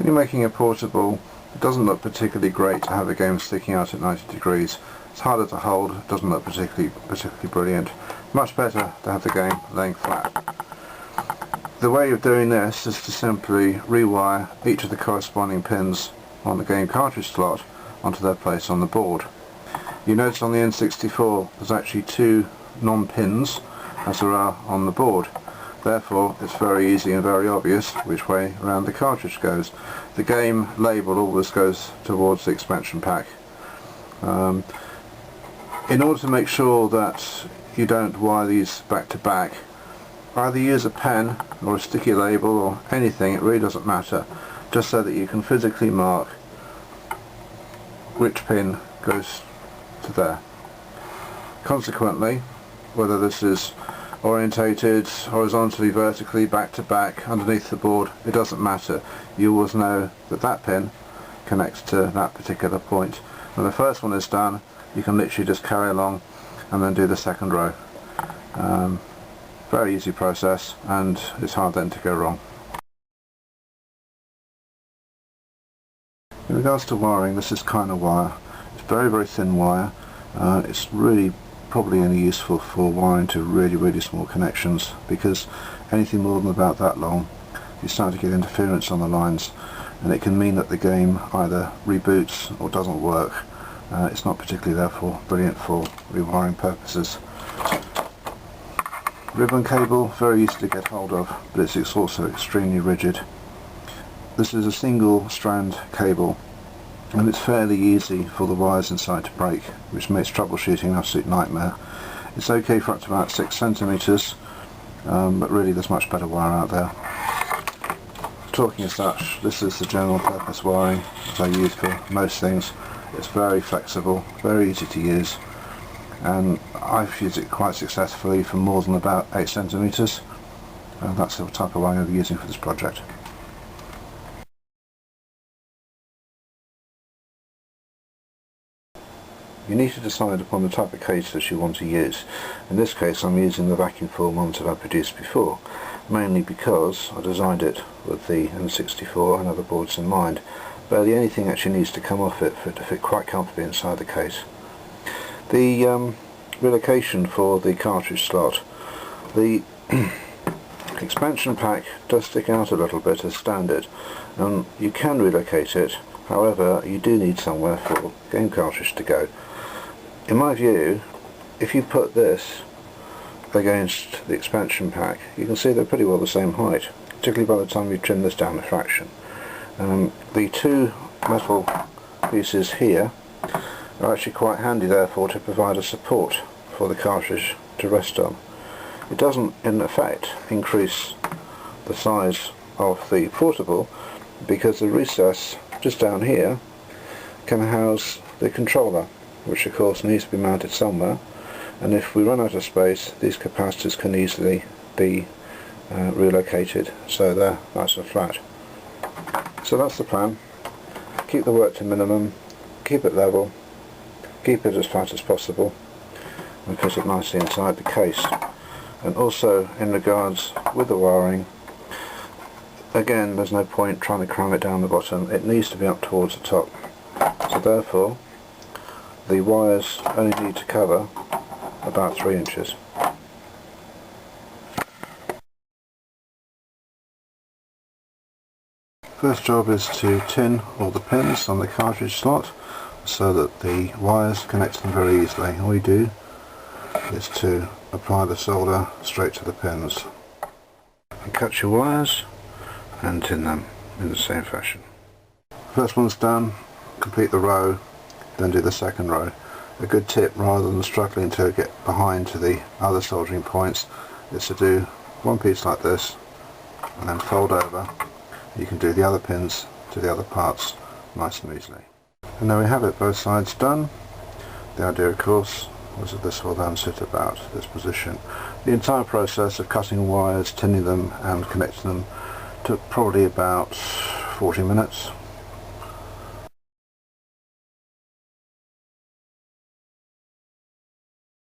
When you're making a portable, it doesn't look particularly great to have the game sticking out at 90 degrees. It's harder to hold, it doesn't look particularly brilliant. Much better to have the game laying flat. The way of doing this is to simply rewire each of the corresponding pins on the game cartridge slot onto their place on the board. You notice on the N64 there's actually two non-pins as there are on the board. Therefore it's very easy and very obvious which way around the cartridge goes. The game label always goes towards the expansion pack. In order to make sure that you don't wire these back to back, either use a pen or a sticky label or anything, it really doesn't matter, just so that you can physically mark which pin goes to there. Consequently, whether this is orientated horizontally, vertically, back to back, underneath the board, it doesn't matter. You always know that that pin connects to that particular point. When the first one is done, you can literally just carry along and then do the second row. Very easy process, and it's hard then to go wrong. In regards to wiring, this is kind of wire. It's very thin wire. It's really probably only useful for wiring to really small connections, because anything more than about that long you start to get interference on the lines, and it can mean that the game either reboots or doesn't work. It's not particularly therefore brilliant for rewiring purposes. Ribbon cable, very easy to get hold of, but it's also extremely rigid. This is a single strand cable, and it's fairly easy for the wires inside to break, which makes troubleshooting an absolute nightmare. It's okay for up to about 6 centimeters, but really there's much better wire out there. Talking as such, this is the general purpose wiring that I use for most things. It's very flexible, very easy to use, and I've used it quite successfully for more than about 8 centimeters, and that's the type of wiring I'll be using for this project. You need to decide upon the type of case that you want to use. In this case I'm using the vacuum form ones that I produced before, mainly because I designed it with the N64 and other boards in mind. Barely anything actually needs to come off it for it to fit quite comfortably inside the case. The relocation for the cartridge slot, the expansion pack does stick out a little bit as standard, and you can relocate it. However, you do need somewhere for game cartridge to go. In my view, if you put this against the expansion pack, you can see they're pretty well the same height, particularly by the time you trim this down a fraction. The two metal pieces here are actually quite handy therefore to provide a support for the cartridge to rest on. It doesn't in effect increase the size of the portable, because the recess just down here can house the controller, which of course needs to be mounted somewhere, and if we run out of space these capacitors can easily be relocated so they're nice and flat. So that's the plan. Keep the work to minimum, keep it level, keep it as flat as possible, and fit it nicely inside the case. And also in regards with the wiring, again there's no point trying to cram it down the bottom, it needs to be up towards the top. So therefore the wires only need to cover about 3 inches. First job is to tin all the pins on the cartridge slot so that the wires connect to them very easily. All you do is to apply the solder straight to the pins. And cut your wires and tin them in the same fashion. First one's done, complete the row, then do the second row. A good tip, rather than struggling to get behind to the other soldering points, is to do one piece like this and then fold over. You can do the other pins to the other parts nice and easily. And there we have it, both sides done. The idea of course was that this will then sit about this position. The entire process of cutting wires, tinning them and connecting them took probably about 40 minutes.